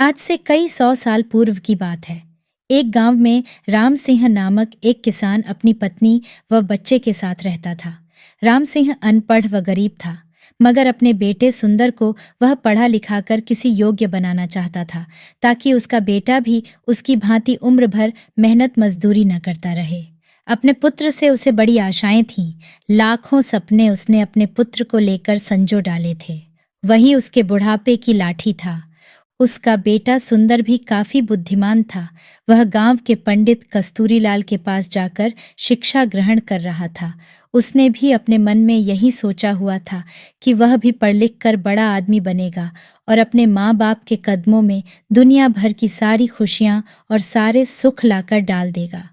आज से कई 100 साल पूर्व की बात है। एक गांव में राम सिंह नामक एक किसान अपनी पत्नी व बच्चे के साथ रहता था। राम सिंह अनपढ़ व गरीब था, मगर अपने बेटे सुंदर को वह पढ़ा लिखाकर किसी योग्य बनाना चाहता था, ताकि उसका बेटा भी उसकी भांति उम्र भर मेहनत मजदूरी न करता रहे। अपने पुत्र से उसे बड़ी आशाएं थीं। लाखों सपने उसने अपने पुत्र को लेकर संजो डाले थे। वही उसके बुढ़ापे की लाठी था। उसका बेटा सुंदर भी काफी बुद्धिमान था। वह गांव के पंडित कस्तूरीलाल के पास जाकर शिक्षा ग्रहण कर रहा था। उसने भी अपने मन में यही सोचा हुआ था कि वह भी पढ़ लिख कर बड़ा आदमी बनेगा और अपने माँ बाप के कदमों में दुनिया भर की सारी खुशियाँ और सारे सुख लाकर डाल देगा।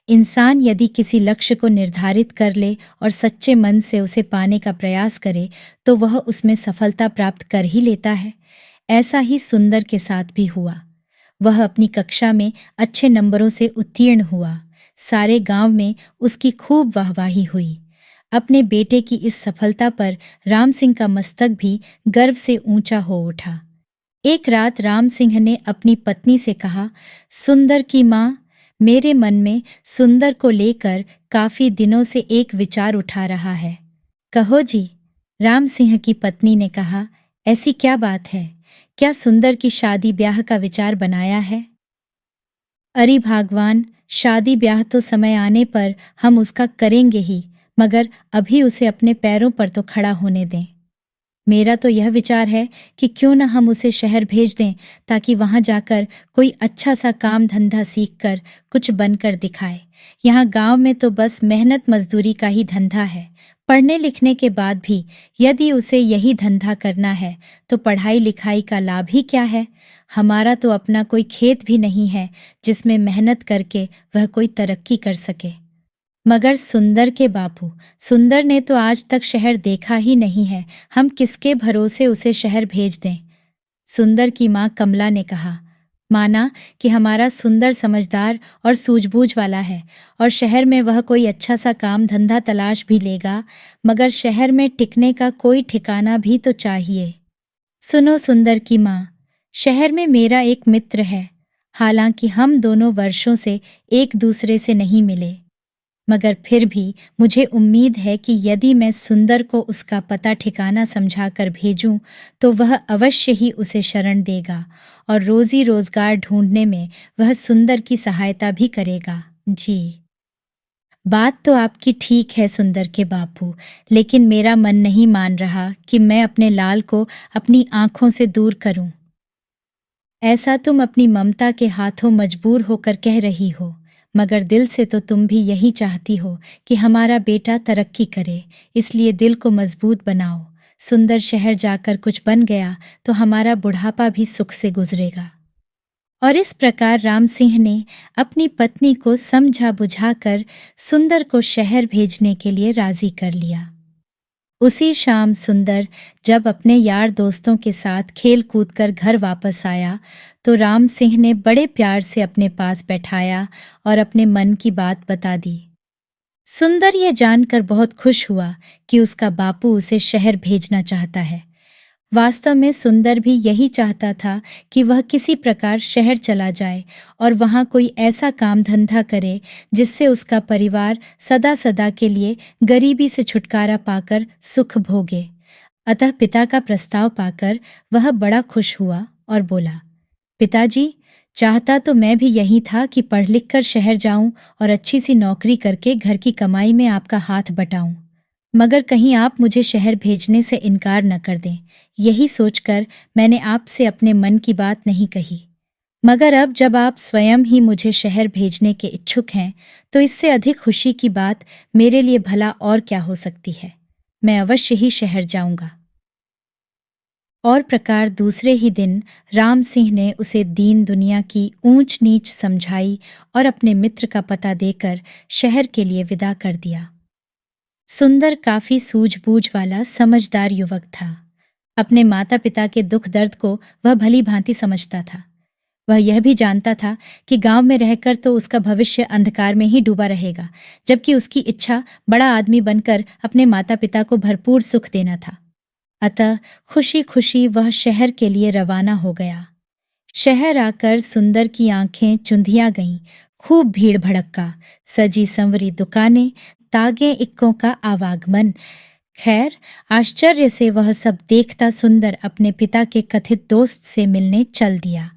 इंसान यदि किसी लक्ष्य को निर्धारित कर ले और सच्चे मन से उसे पाने का प्रयास करे, तो वह उसमें सफलता प्राप्त कर ही लेता है। ऐसा ही सुंदर के साथ भी हुआ। वह अपनी कक्षा में अच्छे नंबरों से उत्तीर्ण हुआ। सारे गांव में उसकी खूब वाहवाही हुई। अपने बेटे की इस सफलता पर राम सिंह का मस्तक भी गर्व से ऊंचा हो उठा। एक रात राम सिंह ने अपनी पत्नी से कहा, सुंदर की माँ, मेरे मन में सुंदर को लेकर काफी दिनों से एक विचार उठा रहा है। कहो जी। राम सिंह की पत्नी ने कहा, ऐसी क्या बात है? क्या सुंदर की शादी ब्याह का विचार बनाया है? अरे भगवान, शादी ब्याह तो समय आने पर हम उसका करेंगे ही, मगर अभी उसे अपने पैरों पर तो खड़ा होने दें। मेरा तो यह विचार है कि क्यों न हम उसे शहर भेज दें, ताकि वहां जाकर कोई अच्छा सा काम धंधा सीखकर कुछ बनकर दिखाए। यहाँ गांव में तो बस मेहनत मजदूरी का ही धंधा है। पढ़ने लिखने के बाद भी यदि उसे यही धंधा करना है, तो पढ़ाई लिखाई का लाभ ही क्या है? हमारा तो अपना कोई खेत भी नहीं है जिसमें मेहनत करके वह कोई तरक्की कर सके। मगर सुंदर के बापू, सुंदर ने तो आज तक शहर देखा ही नहीं है। हम किसके भरोसे उसे शहर भेज दें? सुंदर की माँ कमला ने कहा, माना कि हमारा सुंदर समझदार और सूझबूझ वाला है और शहर में वह कोई अच्छा सा काम धंधा तलाश भी लेगा, मगर शहर में टिकने का कोई ठिकाना भी तो चाहिए। सुनो सुंदर की माँ, शहर में मेरा एक मित्र है। हालांकि हम दोनों वर्षों से एक दूसरे से नहीं मिले, मगर फिर भी मुझे उम्मीद है कि यदि मैं सुंदर को उसका पता ठिकाना समझाकर भेजूं, तो वह अवश्य ही उसे शरण देगा और रोजी रोजगार ढूंढने में वह सुंदर की सहायता भी करेगा। जी। बात तो आपकी ठीक है सुंदर के बापू, लेकिन मेरा मन नहीं मान रहा कि मैं अपने लाल को अपनी आंखों से दूर करूं। ऐसा तुम अपनी ममता के हाथों मजबूर होकर कह रही हो, मगर दिल से तो तुम भी यही चाहती हो कि हमारा बेटा तरक्की करे। इसलिए दिल को मजबूत बनाओ। सुंदर शहर जाकर कुछ बन गया तो हमारा बुढ़ापा भी सुख से गुजरेगा। और इस प्रकार राम सिंह ने अपनी पत्नी को समझा बुझाकर सुंदर को शहर भेजने के लिए राजी कर लिया। उसी शाम सुंदर जब अपने यार दोस्तों के साथ खेल कूद कर घर वापस आया, तो राम सिंह ने बड़े प्यार से अपने पास बैठाया और अपने मन की बात बता दी। सुंदर ये जानकर बहुत खुश हुआ कि उसका बापू उसे शहर भेजना चाहता है। वास्तव में सुंदर भी यही चाहता था कि वह किसी प्रकार शहर चला जाए और वहां कोई ऐसा काम धंधा करे जिससे उसका परिवार सदा सदा के लिए गरीबी से छुटकारा पाकर सुख भोगे। अतः पिता का प्रस्ताव पाकर वह बड़ा खुश हुआ और बोला, पिताजी, चाहता तो मैं भी यही था कि पढ़ लिख कर शहर जाऊं और अच्छी सी नौकरी करके घर की कमाई में आपका हाथ बटाऊं, मगर कहीं आप मुझे शहर भेजने से इनकार न कर दें। यही सोचकर मैंने आपसे अपने मन की बात नहीं कही। मगर अब जब आप स्वयं ही मुझे शहर भेजने के इच्छुक हैं, तो इससे अधिक खुशी की बात मेरे लिए भला और क्या हो सकती है। मैं अवश्य ही शहर जाऊंगा। और प्रकार दूसरे ही दिन राम सिंह ने उसे दीन दुनिया की ऊंच नीच समझाई और अपने मित्र का पता देकर शहर के लिए विदा कर दिया। सुंदर काफी सूझबूझ वाला समझदार युवक था। अपने माता पिता के दुख दर्द को वह भली भांति समझता था। वह यह भी जानता था कि गांव में रहकर तो उसका भविष्य अंधकार में ही डूबा रहेगा, जबकि उसकी इच्छा बड़ा आदमी बनकर अपने माता पिता को भरपूर सुख देना था। अतः खुशी खुशी वह शहर के लिए रवाना हो गया। शहर आकर सुंदर की आंखें चुंधिया गईं। खूब भीड़ भड़क्का, सजी संवरी दुकानें, तागे इक्कों का आवागमन। खैर, आश्चर्य से वह सब देखता सुंदर अपने पिता के कथित दोस्त से मिलने चल दिया।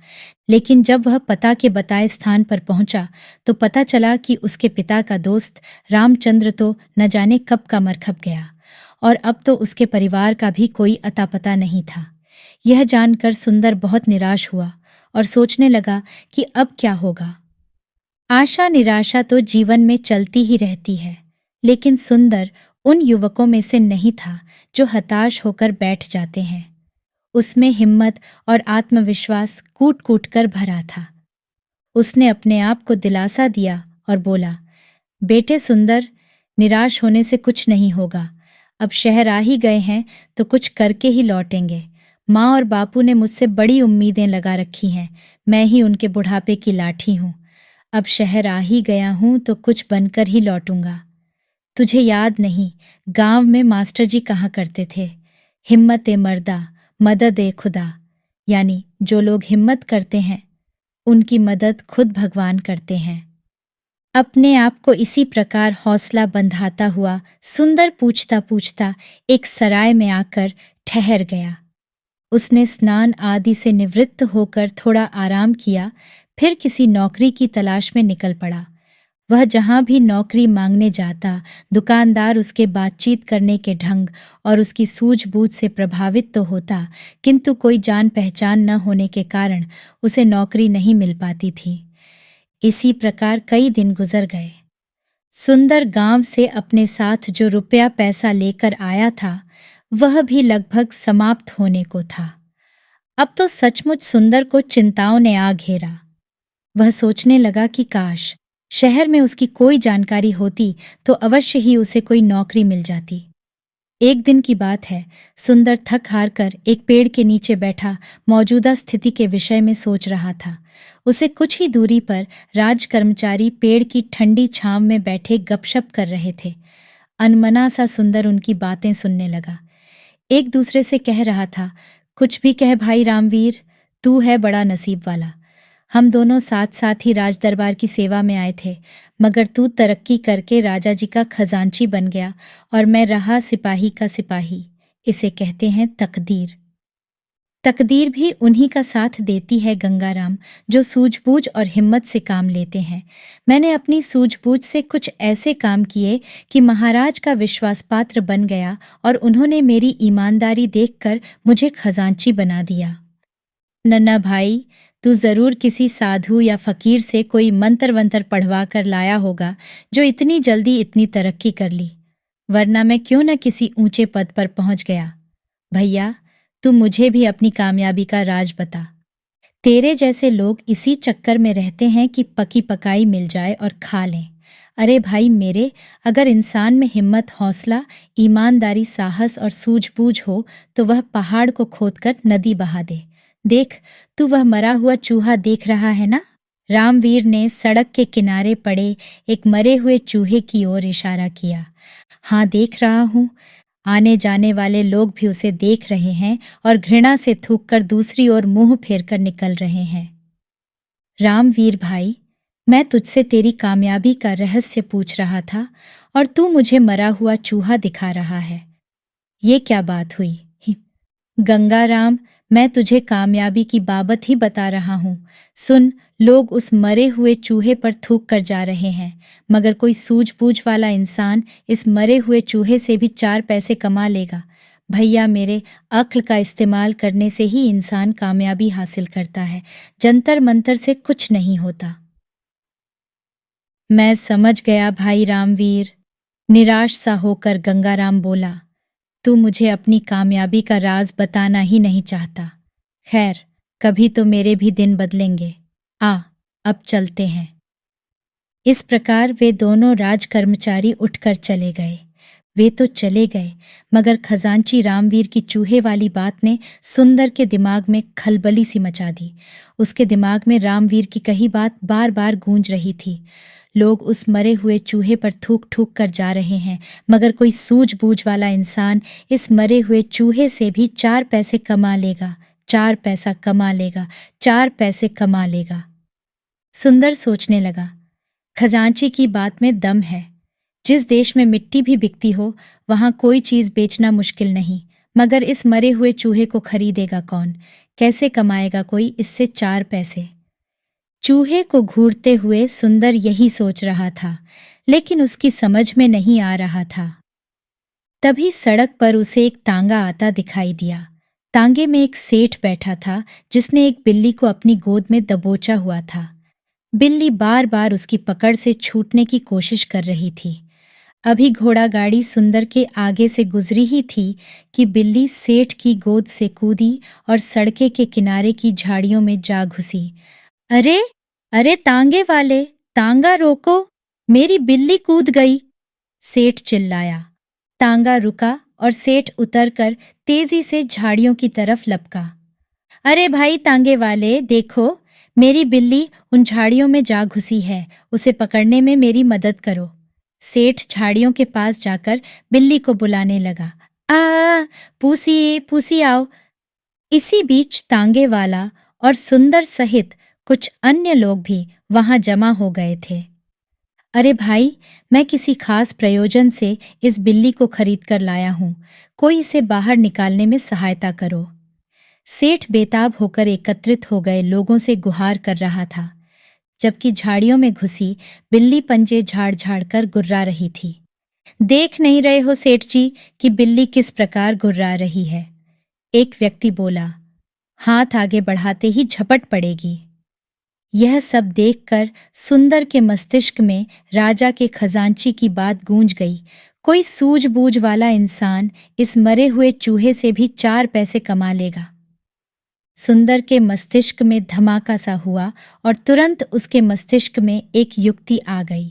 लेकिन जब वह पता के बताए स्थान पर पहुंचा तो पता चला कि उसके पिता का दोस्त रामचंद्र तो न जाने कब का मरखप गया और अब तो उसके परिवार का भी कोई अता पता नहीं था। यह जानकर सुंदर बहुत निराश हुआ और सोचने लगा कि अब क्या होगा। आशा निराशा तो जीवन में चलती ही रहती है, लेकिन सुंदर उन युवकों में से नहीं था जो हताश होकर बैठ जाते हैं। उसमें हिम्मत और आत्मविश्वास कूट कूट कर भरा था। उसने अपने आप को दिलासा दिया और बोला, बेटे सुंदर, निराश होने से कुछ नहीं होगा। अब शहर आ ही गए हैं तो कुछ करके ही लौटेंगे। माँ और बापू ने मुझसे बड़ी उम्मीदें लगा रखी हैं। मैं ही उनके बुढ़ापे की लाठी हूँ। अब शहर आ ही गया हूँ तो कुछ बनकर ही लौटूंगा। तुझे याद नहीं, गांव में मास्टर जी कहा करते थे, हिम्मत ए मर्दा, मदद ए खुदा। यानी जो लोग हिम्मत करते हैं उनकी मदद खुद भगवान करते हैं। अपने आप को इसी प्रकार हौसला बंधाता हुआ सुंदर पूछता पूछता एक सराय में आकर ठहर गया। उसने स्नान आदि से निवृत्त होकर थोड़ा आराम किया, फिर किसी नौकरी की तलाश में निकल पड़ा। वह जहां भी नौकरी मांगने जाता, दुकानदार उसके बातचीत करने के ढंग और उसकी सूझबूझ से प्रभावित तो होता, किंतु कोई जान पहचान न होने के कारण उसे नौकरी नहीं मिल पाती थी। इसी प्रकार कई दिन गुजर गए। सुंदर गांव से अपने साथ जो रुपया पैसा लेकर आया था, वह भी लगभग समाप्त होने को था। अब तो सचमुच सुंदर को चिंताओं ने आ घेरा। वह सोचने लगा कि काश शहर में उसकी कोई जानकारी होती तो अवश्य ही उसे कोई नौकरी मिल जाती। एक दिन की बात है, सुंदर थक हार कर एक पेड़ के नीचे बैठा मौजूदा स्थिति के विषय में सोच रहा था। उसे कुछ ही दूरी पर राज कर्मचारी पेड़ की ठंडी छांव में बैठे गपशप कर रहे थे। अनमना सा सुंदर उनकी बातें सुनने लगा। एक दूसरे से कह रहा था, कुछ भी कह भाई रामवीर, तू है बड़ा नसीब वाला। हम दोनों साथ साथ ही राज दरबार की सेवा में आए थे, मगर तू तरक्की करके राजा जी का खजांची बन गया और मैं रहा सिपाही का सिपाही। इसे कहते हैं तकदीर। तकदीर भी उन्हीं का साथ देती है गंगाराम, जो सूझबूझ और हिम्मत से काम लेते हैं। मैंने अपनी सूझबूझ से कुछ ऐसे काम किए कि महाराज का विश्वास पात्र बन गया और उन्होंने मेरी ईमानदारी देखकर मुझे खजांची बना दिया। नन्ना भाई, तू जरूर किसी साधु या फकीर से कोई मंत्र वंत्र पढ़वा कर लाया होगा जो इतनी जल्दी इतनी तरक्की कर ली, वरना मैं क्यों न किसी ऊंचे पद पर पहुंच गया। भैया, तू मुझे भी अपनी कामयाबी का राज बता। तेरे जैसे लोग इसी चक्कर में रहते हैं कि पकी पकाई मिल जाए और खा लें। अरे भाई मेरे, अगर इंसान में हिम्मत, हौसला, ईमानदारी, साहस और सूझबूझ हो तो वह पहाड़ को खोदकर नदी बहा दे। देख, तू वह मरा हुआ चूहा देख रहा है ना? रामवीर ने सड़क के किनारे पड़े एक मरे हुए चूहे की ओर इशारा किया। हाँ, देख रहा हूँ। आने जाने वाले लोग भी उसे देख रहे हैं और घृणा से थूककर दूसरी ओर मुंह फेरकर निकल रहे हैं। रामवीर भाई, मैं तुझसे तेरी कामयाबी का रहस्य पूछ रहा था और तू मुझे मरा हुआ चूहा दिखा रहा है। ये क्या बात हुई? गंगाराम, मैं तुझे कामयाबी की बाबत ही बता रहा हूँ। सुन, लोग उस मरे हुए चूहे पर थूक कर जा रहे हैं, मगर कोई सूझबूझ वाला इंसान इस मरे हुए चूहे से भी 4 पैसे कमा लेगा। भैया मेरे, अक्ल का इस्तेमाल करने से ही इंसान कामयाबी हासिल करता है, जंतर मंतर से कुछ नहीं होता। मैं समझ गया भाई रामवीर, निराश सा होकर गंगाराम बोला। तू मुझे अपनी कामयाबी का राज बताना ही नहीं चाहता। खैर, कभी तो मेरे भी दिन बदलेंगे। आ, अब चलते हैं। इस प्रकार वे दोनों राजकर्मचारी उठकर चले गए। वे तो चले गए, मगर खजांची रामवीर की चूहे वाली बात ने सुंदर के दिमाग में खलबली सी मचा दी। उसके दिमाग में रामवीर की कही बात बार बार गूंज रही थी। लोग उस मरे हुए चूहे पर थूक थूक कर जा रहे हैं, मगर कोई सूझबूझ वाला इंसान इस मरे हुए चूहे से भी 4 पैसे कमा लेगा। 4 पैसा कमा लेगा, 4 पैसे कमा लेगा। सुंदर सोचने लगा, खजांची की बात में दम है। जिस देश में मिट्टी भी बिकती हो, वहां कोई चीज बेचना मुश्किल नहीं, मगर इस मरे हुए चूहे को खरीदेगा कौन? कैसे कमाएगा कोई इससे 4 पैसे? चूहे को घूरते हुए सुंदर यही सोच रहा था, लेकिन उसकी समझ में नहीं आ रहा था। तभी सड़क पर उसे एक तांगा आता दिखाई दिया। तांगे में एक सेठ बैठा था, जिसने एक बिल्ली को अपनी गोद में दबोचा हुआ था। बिल्ली बार बार उसकी पकड़ से छूटने की कोशिश कर रही थी। अभी घोड़ा गाड़ी सुंदर के आगे से गुजरी ही थी कि बिल्ली सेठ की गोद से कूदी और सड़के के किनारे की झाड़ियों में जा घुसी। अरे अरे तांगे वाले, तांगा रोको, मेरी बिल्ली कूद गई, सेठ चिल्लाया। तांगा रुका और सेठ उतरकर तेजी से झाड़ियों की तरफ लपका। अरे भाई तांगे वाले, देखो, मेरी बिल्ली उन झाड़ियों में जा घुसी है, उसे पकड़ने में मेरी मदद करो। सेठ झाड़ियों के पास जाकर बिल्ली को बुलाने लगा। आ, पूसी पूसी आओ। इसी बीच तांगे वाला और सुंदर सहित कुछ अन्य लोग भी वहां जमा हो गए थे। अरे भाई, मैं किसी खास प्रयोजन से इस बिल्ली को खरीद कर लाया हूं, कोई इसे बाहर निकालने में सहायता करो। सेठ बेताब होकर एकत्रित हो गए लोगों से गुहार कर रहा था, जबकि झाड़ियों में घुसी बिल्ली पंजे झाड़ झाड़ कर गुर्रा रही थी। देख नहीं रहे हो सेठ जी कि बिल्ली किस प्रकार गुर्रा रही है? एक व्यक्ति बोला। हाथ आगे बढ़ाते ही झपट पड़ेगी। यह सब देखकर सुंदर के मस्तिष्क में राजा के खजांची की बात गूंज गई। कोई सूझबूझ वाला इंसान इस मरे हुए चूहे से भी 4 पैसे कमा लेगा। सुंदर के मस्तिष्क में धमाका सा हुआ और तुरंत उसके मस्तिष्क में एक युक्ति आ गई।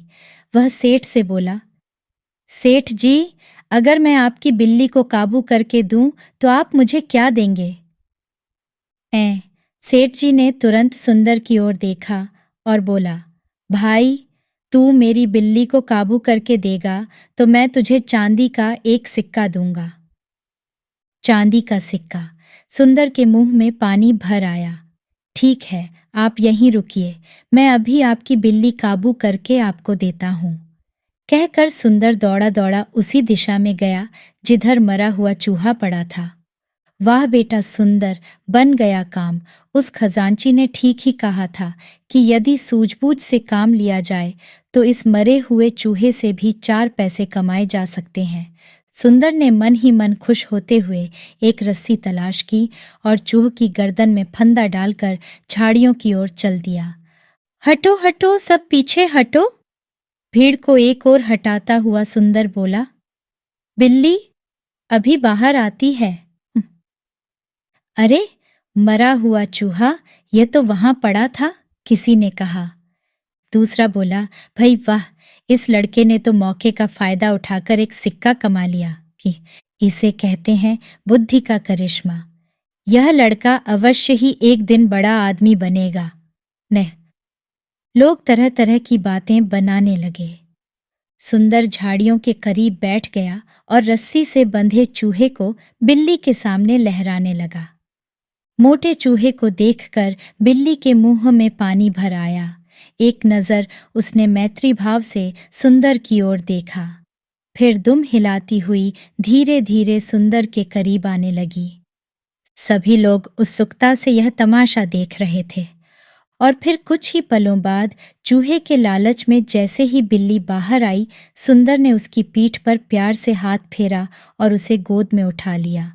वह सेठ से बोला, सेठ जी, अगर मैं आपकी बिल्ली को काबू करके दूं तो आप मुझे क्या देंगे? सेठ जी ने तुरंत सुंदर की ओर देखा और बोला, भाई, तू मेरी बिल्ली को काबू करके देगा तो मैं तुझे चांदी का एक सिक्का दूंगा। चांदी का सिक्का। सुंदर के मुंह में पानी भर आया। ठीक है, आप यहीं रुकिए, मैं अभी आपकी बिल्ली काबू करके आपको देता हूं। कहकर सुंदर दौड़ा दौड़ा उसी दिशा में गया जिधर मरा हुआ चूहा पड़ा था। वाह बेटा सुंदर, बन गया काम। उस खजांची ने ठीक ही कहा था कि यदि सूझबूझ से काम लिया जाए तो इस मरे हुए चूहे से भी 4 पैसे कमाए जा सकते हैं। सुंदर ने मन ही मन खुश होते हुए एक रस्सी तलाश की और चूहे की गर्दन में फंदा डालकर झाड़ियों की ओर चल दिया। हटो हटो, सब पीछे हटो। भीड़ को एक ओर हटाता हुआ सुंदर बोला, बिल्ली अभी बाहर आती है। अरे, मरा हुआ चूहा, यह तो वहां पड़ा था, किसी ने कहा। दूसरा बोला, भाई वाह, इस लड़के ने तो मौके का फायदा उठाकर एक सिक्का कमा लिया। कि इसे कहते हैं बुद्धि का करिश्मा। यह लड़का अवश्य ही एक दिन बड़ा आदमी बनेगा। न लोग तरह तरह की बातें बनाने लगे। सुंदर झाड़ियों के करीब बैठ गया और रस्सी से बंधे चूहे को बिल्ली के सामने लहराने लगा। मोटे चूहे को देखकर बिल्ली के मुंह में पानी भर आया। एक नजर उसने मैत्री भाव से सुंदर की ओर देखा, फिर दुम हिलाती हुई धीरे धीरे सुंदर के करीब आने लगी। सभी लोग उत्सुकता से यह तमाशा देख रहे थे और फिर कुछ ही पलों बाद चूहे के लालच में जैसे ही बिल्ली बाहर आई, सुंदर ने उसकी पीठ पर प्यार से हाथ फेरा और उसे गोद में उठा लिया।